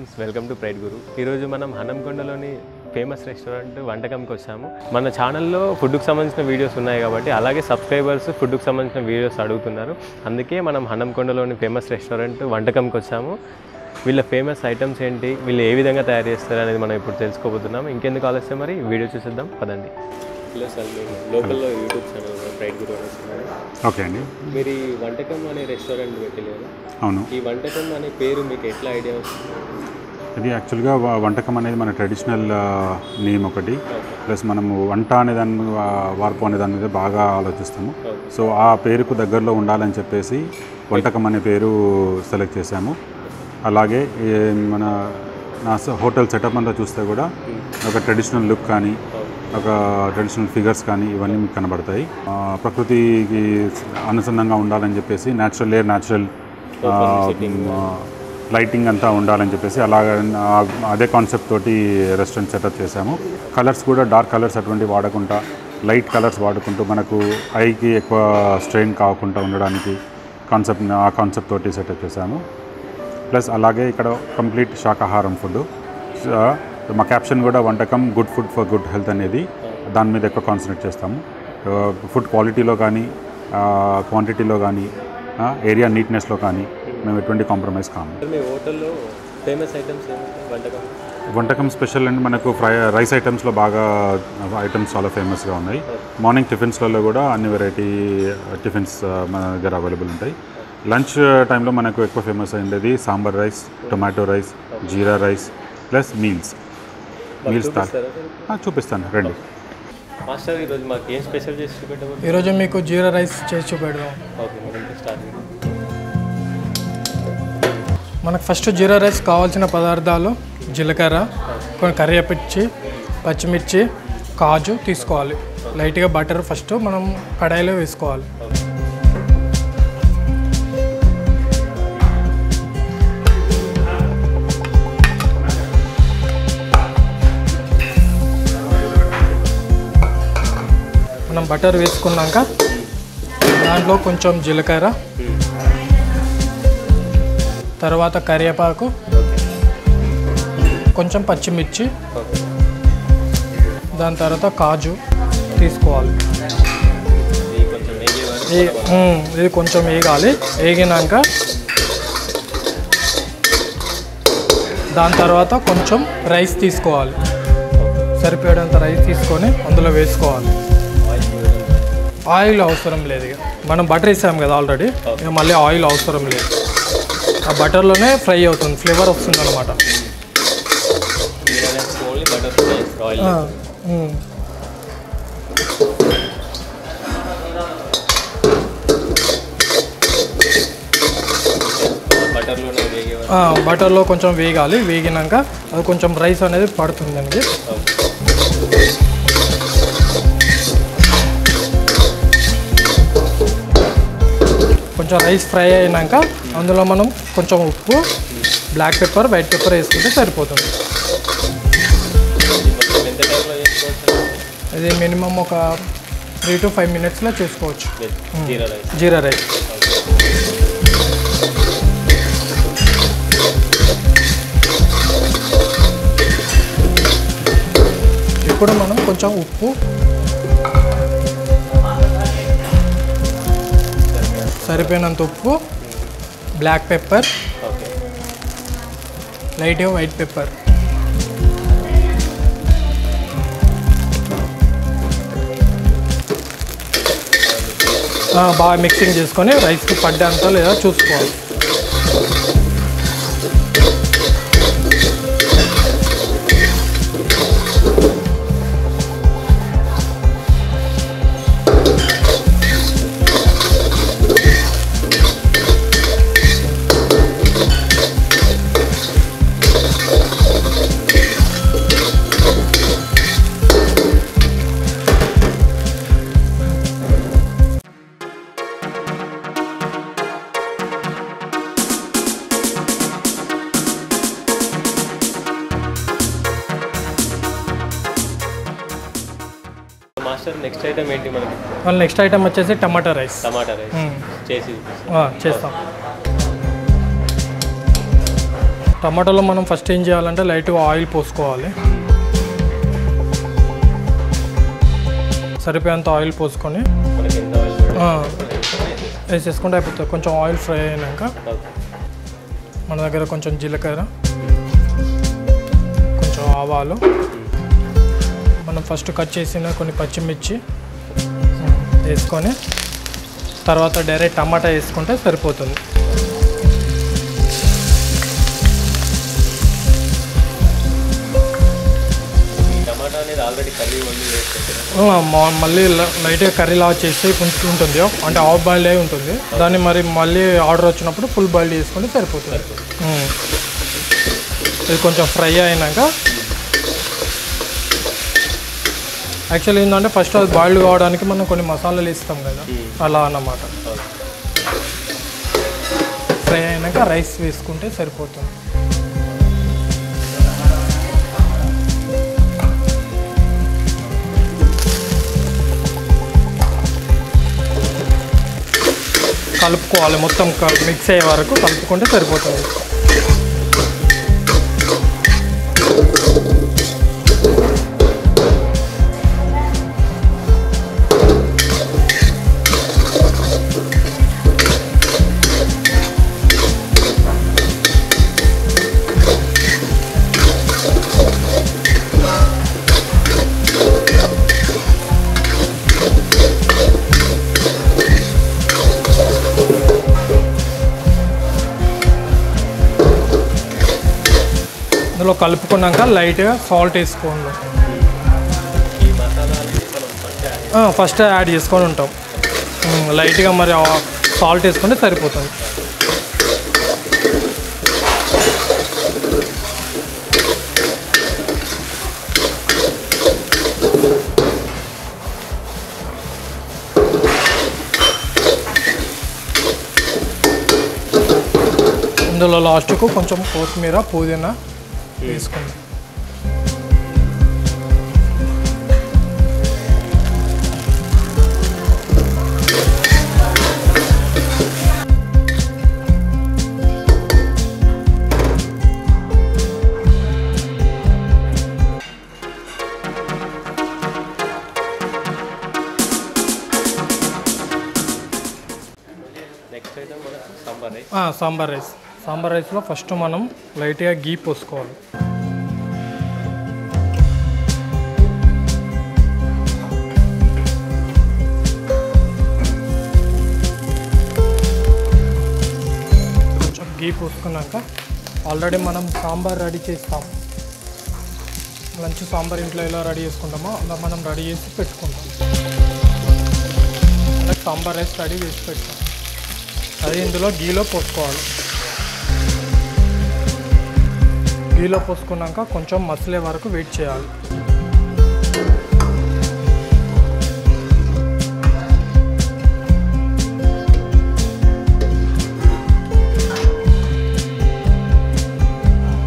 Friends, welcome to pride గురు. ఈరోజు మనం హనంకొండలోని famous restaurant వంటకంకి వచ్చాము. మన ఛానల్లో ఫుడ్కి సంబంధించిన వీడియోస్ ఉన్నాయి కాబట్టి, అలాగే సబ్స్క్రైబర్స్ ఫుడ్కి సంబంధించిన వీడియోస్ అడుగుతున్నారు. అందుకే మనం హనంకొండలోని ఫేమస్ రెస్టారెంట్ వంటకంకి వచ్చాము. వీళ్ళ ఫేమస్ ఐటమ్స్ ఏంటి, వీళ్ళు ఏ విధంగా తయారు చేస్తారు అనేది మనం ఇప్పుడు తెలుసుకోబోతున్నాం. ఇంకెందుకు ఆలస్యం, మరి వీడియో చూసేద్దాం పదండి. హలో సార్, మేము లోకల్లో యూట్యూబ్ ఛానల్ ప్రైడ్ గురు అనేస్తున్నాను. ఓకే అండి. మీరు ఈ వంటకం అనే రెస్టారెంట్ పెట్టలేదు? అవును. ఈ వంటకం అనే పేరు మీకు ఎట్లా ఐడియా వస్తుంది? ఇది యాక్చువల్గా వంటకం అనేది మన ట్రెడిషనల్ నేమ్ ఒకటి, ప్లస్ మనము వంట అనే దాని వార్పు అనే దాని మీద బాగా ఆలోచిస్తాము. సో ఆ పేరుకు దగ్గరలో ఉండాలని చెప్పేసి వంటకం అనే పేరు సెలెక్ట్ చేశాము. అలాగే మన నా హోటల్ సెటప్ అంతా చూస్తే కూడా ఒక ట్రెడిషనల్ లుక్ కానీ, ఒక ట్రెడిషనల్ ఫిగర్స్ కానీ ఇవన్నీ మీకు కనబడతాయి. ప్రకృతికి అనుసంధానంగా ఉండాలని చెప్పేసి న్యాచురల్ లైటింగ్ అంతా ఉండాలని చెప్పేసి అదే కాన్సెప్ట్ తోటి రెస్టారెంట్ సెటప్ చేశాము. కలర్స్ కూడా డార్క్ కలర్స్ అటువంటి వాడకుండా లైట్ కలర్స్ వాడుకుంటూ మనకు ఐకి ఎక్కువ స్ట్రెయిన్ కాకుండా ఉండడానికి ఆ కాన్సెప్ట్ తోటి సెటప్ చేశాము. ప్లస్ అలాగే ఇక్కడ కంప్లీట్ శాకాహారం ఫుడ్. మా క్యాప్షన్ కూడా వంటకం good food for good health అనేది దాని మీద ఎక్కువ కాన్సన్ట్రేట్ చేస్తాము. ఫుడ్ క్వాలిటీలో కానీ, క్వాంటిటీలో కానీ, ఏరియా నీట్నెస్లో కానీ మేము ఎటువంటి కాంప్రమైజ్ కాము. మీ హోటల్లో ఫేమస్ ఐటమ్స్ వంటకం స్పెషల్ అండ్ మనకు రైస్ ఐటమ్స్లో బాగా ఐటమ్స్ చాలా ఫేమస్గా ఉన్నాయి. మార్నింగ్ టిఫిన్స్లలో కూడా అన్ని వెరైటీ టిఫిన్స్ మన దగ్గర అవైలబుల్ ఉంటాయి. లంచ్ టైంలో మనకు ఎక్కువ ఫేమస్ అయింది సాంబార్ రైస్, టొమాటో రైస్, జీరా రైస్ ప్లస్ మీల్స్ చూపిస్తాను రండి. మాస్టర్, ఈరోజు మాకు ఏం స్పెషల్ చేసి చూపెట్టబోతున్నారు? ఈరోజు మీకు జీరా రైస్ చేసి చూపెడదాం. ఓకే, మనం స్టార్ట్. మనకు ఫస్ట్ జీరా రైస్ కావాల్సిన పదార్థాలు జీలకర్ర, కొన్ని కరివేపిచ్చి, పచ్చిమిర్చి, కాజు తీసుకోవాలి. లైట్గా బటర్ ఫస్ట్ మనం కడాయిలో వేసుకోవాలి. మనం బటర్ వేసుకున్నాక దాంట్లో కొంచెం జీలకర్ర, తర్వాత కరివేపాకు, కొంచెం పచ్చిమిర్చి, దాని తర్వాత కాజు తీసుకోవాలి. ఇది కొంచెం వేగాలి. వేగినాక దాని తర్వాత కొంచెం రైస్ తీసుకోవాలి. సరిపోయేంత రైస్ తీసుకొని అందులో వేసుకోవాలి. ఆయిల్ అవసరం లేదు, ఇక మనం బటర్ వేసాం కదా ఆల్రెడీ, ఇక మళ్ళీ ఆయిల్ అవసరం లేదు. ఆ బటర్లోనే ఫ్రై అవుతుంది, ఫ్లేవర్ వస్తుంది అనమాట. బటర్లో కొంచెం వేగాలి. వేగినాక అది కొంచెం రైస్ అనేది పడుతుంది దానికి. కొంచెం రైస్ ఫ్రై అయినాక అందులో మనం కొంచెం ఉప్పు, బ్లాక్ పెప్పర్, వైట్ పెప్పర్ వేసుకుంటే సరిపోతుంది. ఇది మినిమం ఒక 3 to 5 minutesలో చేసుకోవచ్చు. జీరా రైస్ ఇప్పుడు మనం కొంచెం ఉప్పు, సరిపోయినంత ఉప్పు, బ్లాక్ పెప్పర్, లైట్గా వైట్ పెప్పర్, బాగా మిక్సింగ్ చేసుకొని రైస్కి పడ్డంతా లేదా చూసుకోవాలి. మాస్టర్, నెక్స్ట్ ఐటమ్ ఏంటి మనకి? నెక్స్ట్ ఐటమ్ వచ్చేసి టమాటా రైస్. టమాటా రైస్ చేసి చేస్తాం. టమాటాలో మనం ఫస్ట్ ఏం చేయాలంటే లైట్గా ఆయిల్ పోసుకోవాలి. సరిపోయేంత ఆయిల్ పోసుకొని వేసేసుకుంటే అయిపోతుంది. కొంచెం ఆయిల్ ఫ్రై అయినాక మన దగ్గర కొంచెం జీలకర్ర, కొంచెం ఆవాలు, మనం ఫస్ట్ కట్ చేసిన కొన్ని పచ్చిమిర్చి వేసుకొని తర్వాత డైరెక్ట్ టమాటా వేసుకుంటే సరిపోతుంది. మళ్ళీ లైట్గా కర్రీ లాగా చేస్తే ఉంటుంది, అంటే హాఫ్ బాయిల్డ్ అయి ఉంటుంది. దాన్ని మరి మళ్ళీ ఆర్డర్ వచ్చినప్పుడు ఫుల్ బాయిల్డ్ చేసుకుంటే సరిపోతుంది. ఇది కొంచెం ఫ్రై అయినాక యాక్చువల్లీ ఏంటంటే ఫస్ట్ అది బాయిల్డ్ కావడానికి మనం కొన్ని మసాలాలు వేస్తాం కదా, అలా అన్నమాట. ఫ్రై అయినాక రైస్ వేసుకుంటే సరిపోతుంది. కలుపుకోవాలి, మొత్తం మిక్స్ అయ్యే వరకు కలుపుకుంటే సరిపోతుంది. ఇందులో కలుపుకున్నాక లైట్గా సాల్ట్ వేసుకోండి. ఫస్ట్ యాడ్ చేసుకొని ఉంటాం. లైట్గా మరి సాల్ట్ వేసుకుంటే సరిపోతుంది. ఇందులో లాస్ట్కు కొంచెం కొత్తిమీర, పుదీనా వేసుకోండి. సాంబార్ రైస్. సాంబార్ రైస్లో ఫస్ట్ మనం లైట్గా గీ పోసుకోవాలి. కొంచెం గీ పోసుకున్నాక ఆల్రెడీ మనం సాంబార్ రెడీ చేస్తాం. లంచ్ సాంబార్ ఇంట్లో ఎలా రెడీ చేసుకుంటామో అలా మనం రెడీ చేసి పెట్టుకుంటాం. అలాగే సాంబార్ రైస్ రెడీ చేసి పెడతాం. అది ఇందులో గీలో పోసుకోవాలి. గీలో పోసుకున్నాక కొంచెం మసలే వరకు వెయిట్ చేయాలి.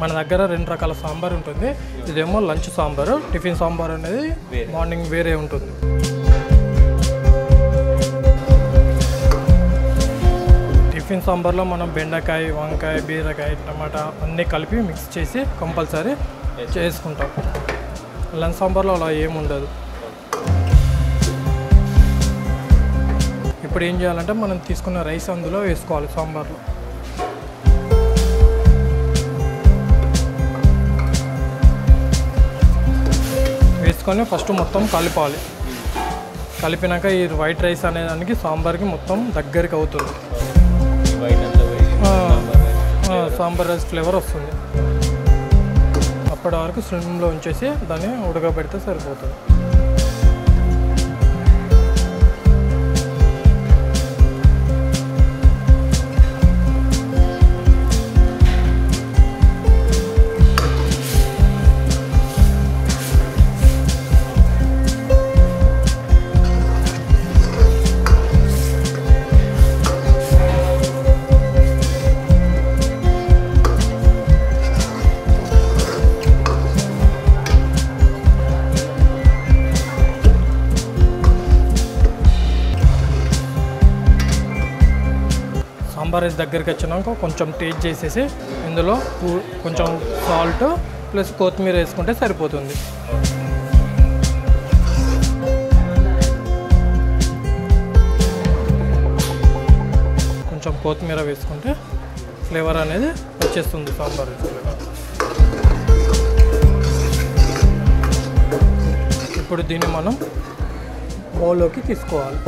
మన దగ్గర 2 రకాల సాంబార్ ఉంటుంది. ఇదేమో లంచ్ సాంబారు, టిఫిన్ సాంబార్ అనేది మార్నింగ్ వేరే ఉంటుంది. టిఫిన్ సాంబార్లో మనం బెండకాయ, వంకాయ, బీరకాయ, టమాటా అన్నీ కలిపి మిక్స్ చేసి కంపల్సరీ చేసుకుంటాం. లంచ్ సాంబార్లో అలా ఏముండదు. ఇప్పుడు ఏం చేయాలంటే మనం తీసుకున్న రైస్ అందులో వేసుకోవాలి. సాంబార్లో వేసుకొని ఫస్ట్ మొత్తం కలపాలి. కలిపినాక ఈ వైట్ రైస్ అనేదానికి సాంబార్కి మొత్తం దగ్గరికి అవుతుంది. సాంబార్ రైస్ ఫ్లేవర్ వస్తుంది. అప్పటి వరకు స్లిమ్లో ఉంచేసి దాన్ని ఉడకబెడితే సరిపోతుంది. సాంబార్ రైస్ దగ్గరికి వచ్చినాక కొంచెం టేస్ట్ చేసేసి ఇందులో కొంచెం సాల్ట్ ప్లస్ కొత్తిమీర వేసుకుంటే సరిపోతుంది. కొంచెం కొత్తిమీర వేసుకుంటే ఫ్లేవర్ అనేది వచ్చేస్తుంది సాంబార్ రైస్ ఫ్లేవర్. ఇప్పుడు దీన్ని మనం బౌల్లోకి తీసుకోవాలి.